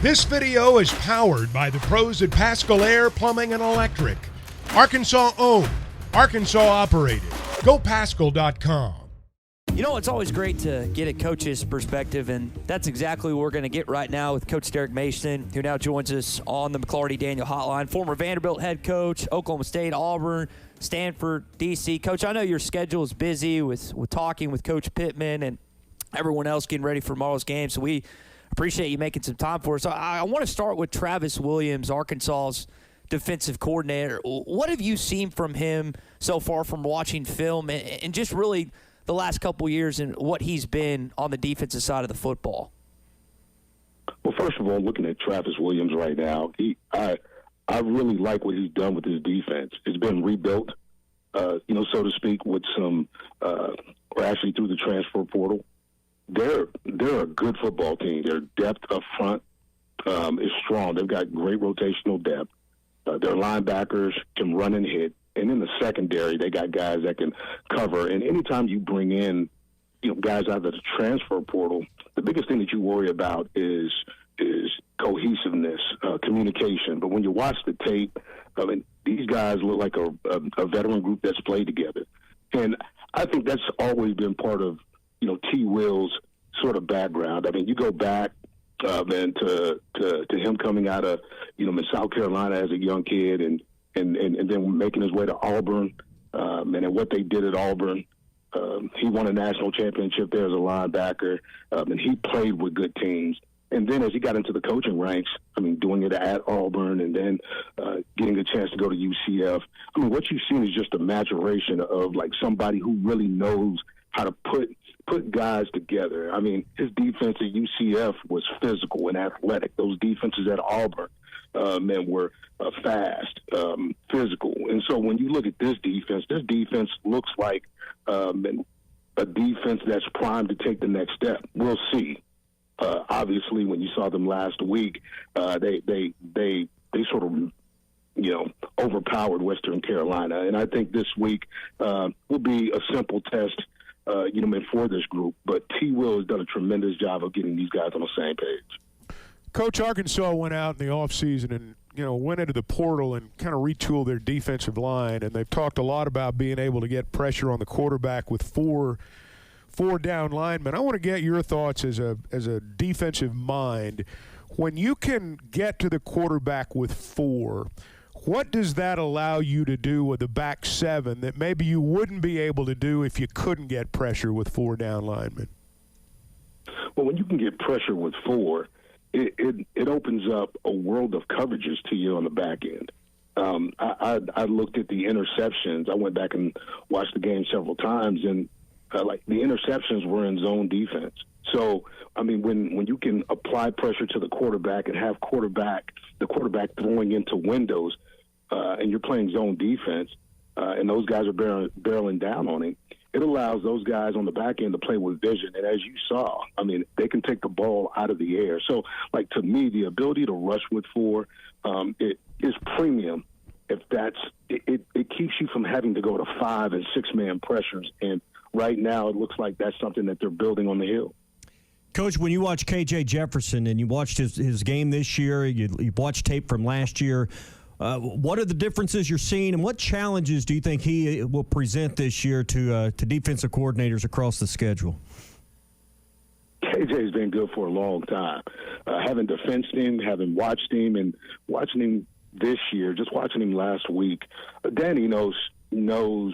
This video is powered by the pros at Pascal Air Plumbing and Electric. Arkansas owned, Arkansas operated. GoPascal.com. You know, it's always great to get a coach's perspective, and that's exactly what we're going to get right now with Coach Derek Mason, who now joins us on the McLarty Daniel Hotline. Former Vanderbilt head coach, Oklahoma State, Auburn, Stanford, D.C. Coach, I know your schedule is busy with talking with Coach Pittman and everyone else getting ready for tomorrow's game, so we appreciate you making some time for us. I want to start with Travis Williams, Arkansas's defensive coordinator. What have you seen from him so far from watching film and just really the last couple years and what he's been on the defensive side of the football? Well, first of all, looking at Travis Williams right now, I really like what he's done with his defense. It's been rebuilt, so to speak, with some, or actually through the transfer portal. They're a good football team. Their depth up front is strong. They've got great rotational depth. Their linebackers can run and hit. And in the secondary, they got guys that can cover. And anytime you bring in, guys out of the transfer portal, the biggest thing that you worry about is cohesiveness, communication. But when you watch the tape, I mean, these guys look like a veteran group that's played together. And I think that's always been part of, T. Will's sort of background. I mean, you go back, man, to him coming out of, South Carolina as a young kid and then making his way to Auburn, and what they did at Auburn. He won a national championship there as a linebacker, and he played with good teams. And then as he got into the coaching ranks, I mean, doing it at Auburn and then getting a chance to go to UCF, I mean, what you've seen is just a maturation of, like, somebody who really knows how to put guys together. I mean, his defense at UCF was physical and athletic. Those defenses at Auburn, were fast, physical. And so when you look at this defense looks like a defense that's primed to take the next step. We'll see. Obviously, when you saw them last week, they sort of, overpowered Western Carolina. And I think this week will be a simple test, for this group. But T. Will has done a tremendous job of getting these guys on the same page. Coach, Arkansas went out in the offseason and, went into the portal and kind of retooled their defensive line. And they've talked a lot about being able to get pressure on the quarterback with four down linemen. I want to get your thoughts as a defensive mind. When you can get to the quarterback with four, what does that allow you to do with a back seven that maybe you wouldn't be able to do if you couldn't get pressure with four down linemen? Well, when you can get pressure with four, it opens up a world of coverages to you on the back end. I looked at the interceptions. I went back and watched the game several times, and the interceptions were in zone defense. So, I mean, when you can apply pressure to the quarterback and have the quarterback throwing into windows, and you're playing zone defense, and those guys are barreling down on him, it allows those guys on the back end to play with vision. And as you saw, I mean, they can take the ball out of the air. So, to me, the ability to rush with four, it is premium. If it keeps you from having to go to 5- and 6-man pressures. And right now it looks like that's something that they're building on the Hill. Coach, when you watch K.J. Jefferson and you watched his game this year, you watched tape from last year, what are the differences you're seeing, and what challenges do you think he will present this year to defensive coordinators across the schedule? KJ's been good for a long time. Having defensed him, having watched him, and watching him this year, just watching him last week, Danny knows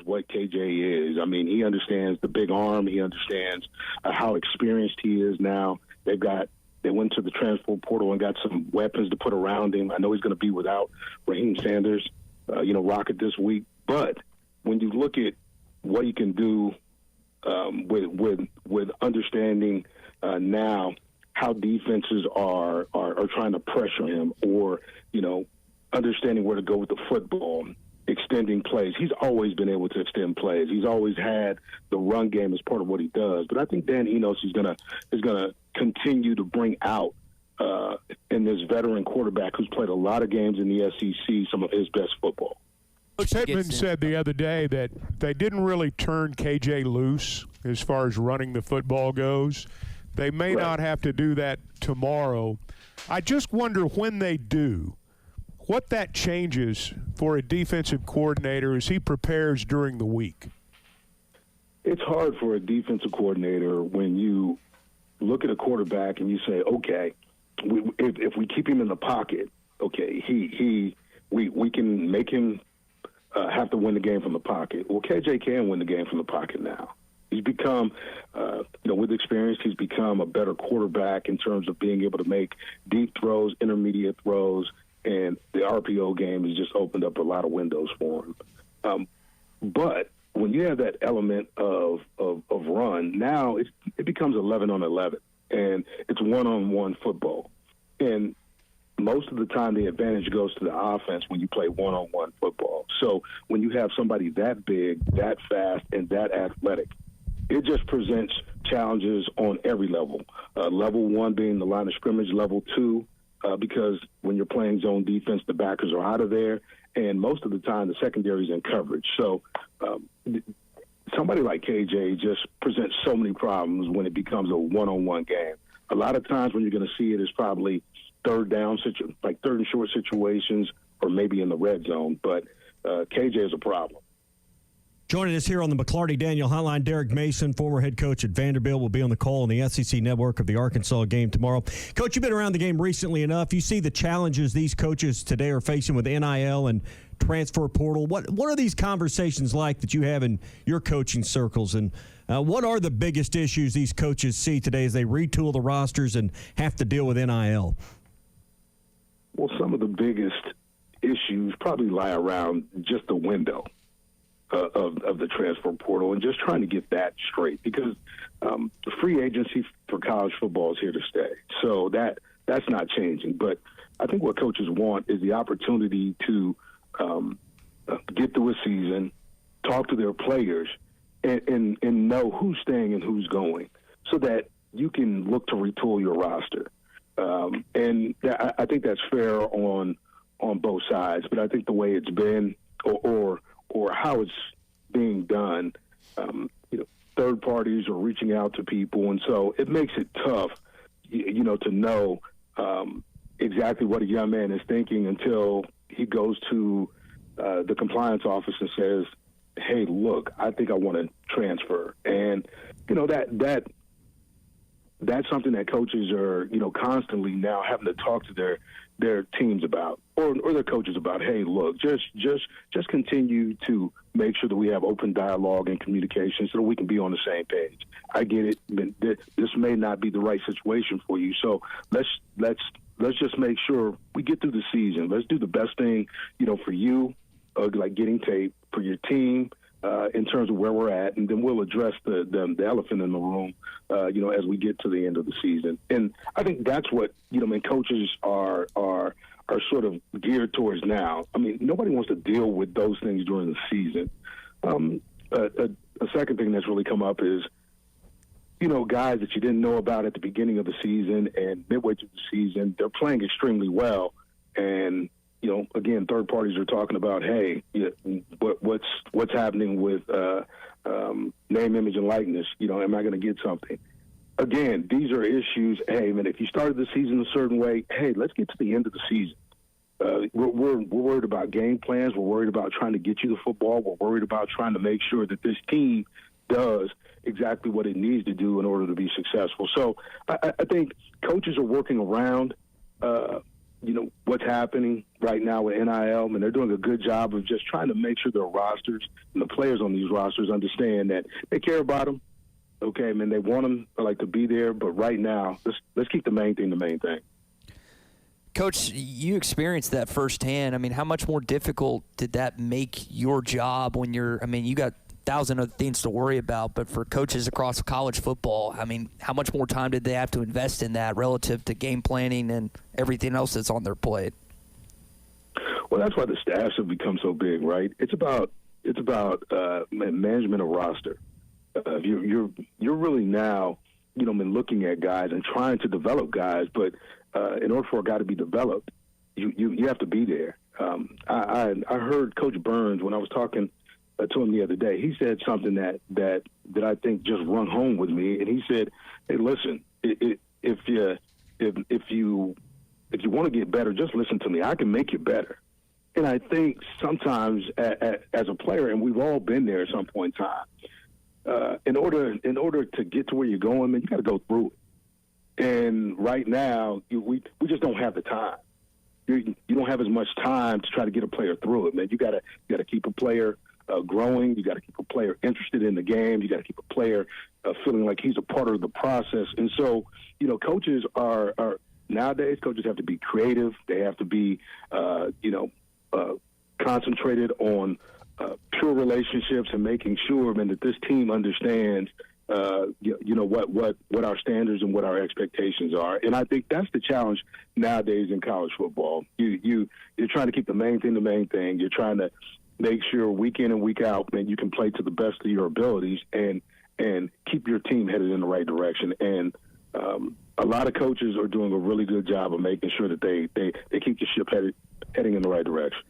what KJ is. I mean, he understands the big arm. He understands how experienced he is now. They went to the transfer portal and got some weapons to put around him. I know he's going to be without Raheem Sanders, Rocket this week. But when you look at what he can do with understanding now how defenses are trying to pressure him, or understanding where to go with the football, extending plays. He's always been able to extend plays. He's always had the run game as part of what he does. But I think Dan Enos is gonna continue to bring out in this veteran quarterback who's played a lot of games in the SEC some of his best football. Pittman said the other day that they didn't really turn KJ loose as far as running the football goes. They may not have to do that tomorrow. I just wonder when they do, what that changes for a defensive coordinator as he prepares during the week. It's hard for a defensive coordinator when you look at a quarterback and you say, okay, if we keep him in the pocket, okay, we can make him have to win the game from the pocket. Well, KJ can win the game from the pocket now. He's become, with experience, he's become a better quarterback in terms of being able to make deep throws, intermediate throws, and the RPO game has just opened up a lot of windows for him. But when you have that element of run, now it becomes 11 on 11, and it's one-on-one football. And most of the time the advantage goes to the offense when you play one-on-one football. So when you have somebody that big, that fast, and that athletic, it just presents challenges on every level. Level one being the line of scrimmage, level two, because when you're playing zone defense, the backers are out of there, and most of the time the secondary is in coverage. So somebody like KJ just presents so many problems when it becomes a one-on-one game. A lot of times when you're going to see it is probably third and short situations, or maybe in the red zone. But KJ is a problem. Joining us here on the McClarty Daniel Hotline, Derek Mason, former head coach at Vanderbilt, will be on the call on the SEC Network of the Arkansas game tomorrow. Coach, you've been around the game recently enough. You see the challenges these coaches today are facing with NIL and transfer portal. What are these conversations like that you have in your coaching circles, and what are the biggest issues these coaches see today as they retool the rosters and have to deal with NIL? Well, some of the biggest issues probably lie around just the window of the transfer portal and just trying to get that straight, because the free agency for college football is here to stay. So that's not changing. But I think what coaches want is the opportunity to get through a season, talk to their players, and know who's staying and who's going, so that you can look to retool your roster. And I think that's fair on both sides. But I think the way it's been, or how it's being done, third parties are reaching out to people, and so it makes it tough, to know exactly what a young man is thinking until he goes to the compliance office and says, "Hey, look, I think I want to transfer." And that's something that coaches are, constantly now having to talk to their teams about, or their coaches about. Hey, look, just continue to make sure that we have open dialogue and communication so that we can be on the same page. I get it. This may not be the right situation for you, so let's just make sure we get through the season. Let's do the best thing, for you, like getting tape, for your team, in terms of where we're at, and then we'll address the elephant in the room, as we get to the end of the season. And I think that's what coaches are sort of geared towards now. I mean, nobody wants to deal with those things during the season. A second thing that's really come up is, guys that you didn't know about at the beginning of the season and midway through the season, they're playing extremely well, and again, third parties are talking about, hey, what's happening with name, image, and likeness? Am I going to get something? Again, these are issues. Hey, man, if you started the season a certain way, hey, let's get to the end of the season. We're worried about game plans. We're worried about trying to get you the football. We're worried about trying to make sure that this team does exactly what it needs to do in order to be successful. So I think coaches are working around what's happening right now with NIL, and they're doing a good job of just trying to make sure their rosters and the players on these rosters understand that they care about them. Okay, I mean, they want them to be there, but right now, let's keep the main thing the main thing. Coach, you experienced that firsthand. I mean, how much more difficult did that make your job when you got 1,000 other things to worry about, but for coaches across college football, I mean, how much more time did they have to invest in that relative to game planning and everything else that's on their plate? Well, that's why the staffs have become so big, right? It's about management of roster. You're really now, been looking at guys and trying to develop guys, but in order for a guy to be developed, you have to be there. I heard Coach Burns when I was talking to him the other day. He said something that I think just rung home with me, and he said, "Hey, listen, if if you want to get better, just listen to me. I can make you better. And I think sometimes as a player, and we've all been there at some point in time, in order to get to where you're going, man, you got to go through it. And right now, we just don't have the time. You don't have as much time to try to get a player through it, man. You got to keep a player growing. You got to keep a player interested in the game. You got to keep a player feeling like he's a part of the process. And so, coaches are nowadays. Coaches have to be creative. They have to be, concentrated on pure relationships and making sure, man, that this team understands, what our standards and what our expectations are. And I think that's the challenge nowadays in college football. You're trying to keep the main thing the main thing. You're trying to make sure week in and week out, man, you can play to the best of your abilities and keep your team headed in the right direction. And a lot of coaches are doing a really good job of making sure that they keep the ship heading in the right direction.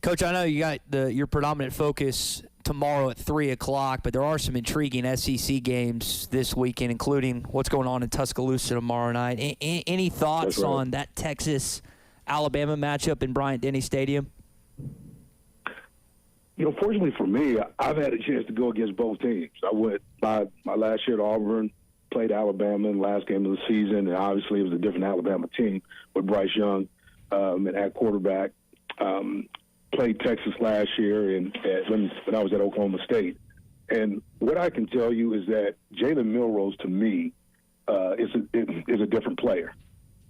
Coach, I know you got your predominant focus tomorrow at 3 o'clock, but there are some intriguing SEC games this weekend, including what's going on in Tuscaloosa tomorrow night. Any thoughts on that Texas-Alabama matchup in Bryant-Denny Stadium? Fortunately for me, I've had a chance to go against both teams. I went my last year at Auburn, played Alabama in the last game of the season, and obviously it was a different Alabama team with Bryce Young at quarterback. Played Texas last year when I was at Oklahoma State. And what I can tell you is that Jalen Milroe, to me, is a different player.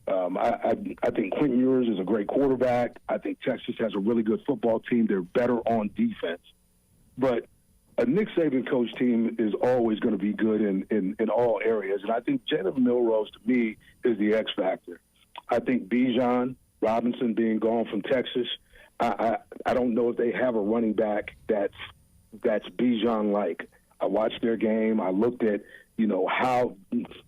I think Quentin Ewers is a great quarterback. I think Texas has a really good football team. They're better on defense. But a Nick Saban coach team is always going to be good in all areas. And I think Jalen Milroe, to me, is the X factor. I think Bijan Robinson being gone from Texas, I don't know if they have a running back that's Bijan-like. I watched their game. I looked at, how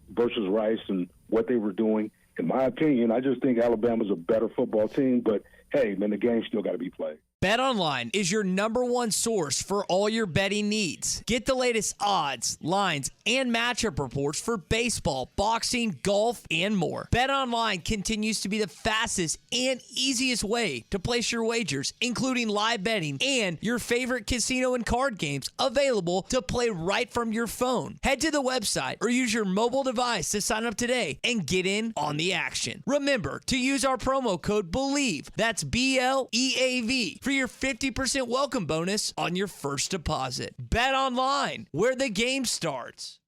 versus Rice and what they were doing. In my opinion, I just think Alabama's a better football team. But, hey, man, the game's still got to be played. BetOnline is your #1 source for all your betting needs. Get the latest odds, lines, and matchup reports for baseball, boxing, golf, and more. BetOnline continues to be the fastest and easiest way to place your wagers, including live betting and your favorite casino and card games available to play right from your phone. Head to the website or use your mobile device to sign up today and get in on the action. Remember to use our promo code BELIEVE, that's BLEAV, for your 50% welcome bonus on your first deposit. Bet online, where the game starts.